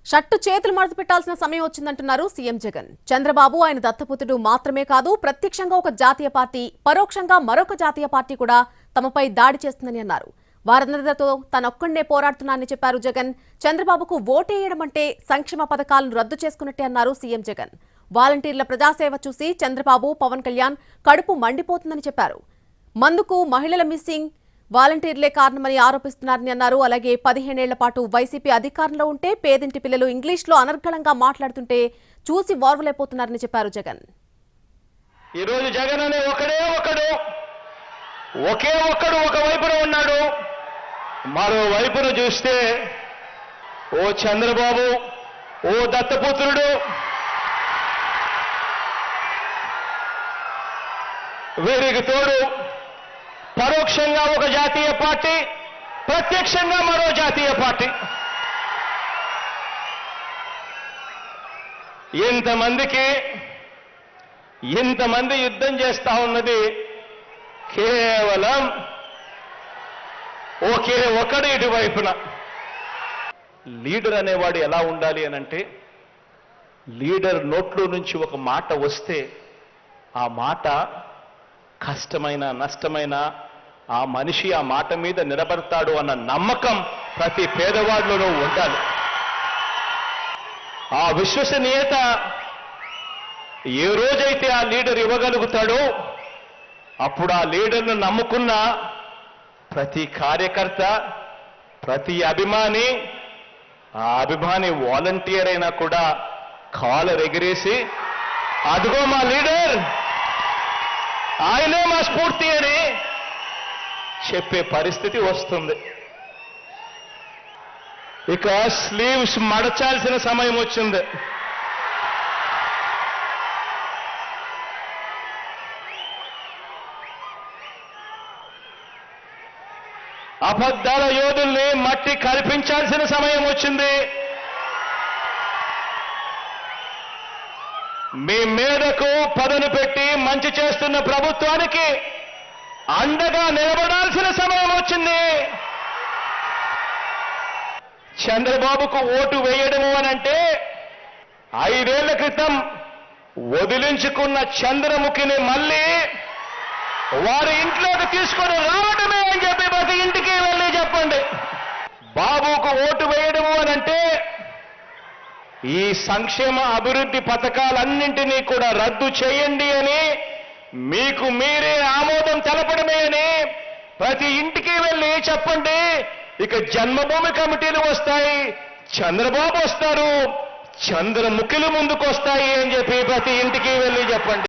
షట్టు చేతులు మడత పెట్టాల్సిన సమయం వచ్చిందంటున్నారు సీఎం జగన్. చంద్రబాబు ఆయన దత్తపుత్రుడు మాత్రమే కాదు, ప్రత్యక్షంగా ఒక జాతీయ పార్టీ, పరోక్షంగా మరొక జాతీయ పార్టీ కూడా తమపై దాడి చేస్తుందని అన్నారు. వారందరితో తనొక్కడే పోరాడుతున్నానని చెప్పారు జగన్. చంద్రబాబుకు ఓటేయడం అంటే సంక్షేమ పథకాలను రద్దు చేసుకున్నట్టే అన్నారు సీఎం జగన్. వాలంటీర్ల ప్రజాసేవ చూసి చంద్రబాబు, పవన్ కళ్యాణ్ కడుపు మండిపోతుందని చెప్పారు. మందుకు మహిళల మిస్సింగ్ వాలంటీర్లే కారణమని ఆరోపిస్తున్నారని అన్నారు. అలాగే 15 ఏళ్ల పాటు వైసీపీ అధికారంలో ఉంటే పేదింటి పిల్లలు ఇంగ్లీష్లో అనర్గళంగా మాట్లాడుతుంటే చూసి వార్వలైపోతున్నారని చెప్పారు జగన్. ఈరోజు జగన్ అనే ఒకే ఒక్కడు ఒక వైపున ఉన్నాడు. మరో వైపున చూస్తే ఓ చంద్రబాబు, ఓ దత్తపుత్రుడు, వీరికి తోడు పరోక్షంగా ఒక జాతీయ పార్టీ, ప్రత్యక్షంగా మరో జాతీయ పార్టీ. ఇంతమంది యుద్ధం చేస్తా ఉన్నది కేవలం ఒకే ఒకడు ఇటువైపున. లీడర్ అనేవాడు ఎలా ఉండాలి అనంటే, లీడర్ నోట్లో నుంచి ఒక మాట వస్తే ఆ మాట కష్టమైన నష్టమైన ఆ మనిషి ఆ మాట మీద నిలబడతాడు అన్న నమ్మకం ప్రతి పేదవాడిలోనూ ఉండాలి. ఆ విశ్వసనీయత ఏ రోజైతే ఆ లీడర్ ఇవ్వగలుగుతాడో అప్పుడు ఆ లీడర్ను నమ్ముకున్న ప్రతి కార్యకర్త, ప్రతి అభిమాని, ఆ అభిమాని వాలంటీర్ అయినా కూడా కాలర్ ఎగిరేసి అదిగో మా లీడర్, ఆయనే మా స్ఫూర్తి అని చెప్పే పరిస్థితి వస్తుంది. ఇక స్లీవ్స్ మడచాల్సిన సమయం వచ్చింది. అబద్ధాల యోధుల్ని మట్టి కల్పించాల్సిన సమయం వచ్చింది. మీ మీదకు పదును పెట్టి మంచి చేస్తున్న ప్రభుత్వానికి అండగా నిలబడాల్సిన సమయం వచ్చింది. చంద్రబాబుకు ఓటు వేయడము అనంటే 5 ఏళ్ల క్రితం వదిలించుకున్న చంద్రముఖిని మళ్ళీ వారి ఇంట్లోకి తీసుకొని రావడమే అని చెప్పి ప్రతి ఇంటికి వెళ్ళి చెప్పండి. బాబుకు ఓటు వేయడము అనంటే ఈ సంక్షేమ అభివృద్ధి పథకాలన్నింటినీ కూడా రద్దు చేయండి అని, మీకు మీరే ఆమోదం తెలపడమే అని ప్రతి ఇంటికి వెళ్ళి చెప్పండి. ఇక జన్మభూమి కమిటీలు వస్తాయి, చంద్రబాబు వస్తారు, చంద్రముఖులు ముందుకు వస్తాయి అని చెప్పి ప్రతి ఇంటికి వెళ్ళి చెప్పండి.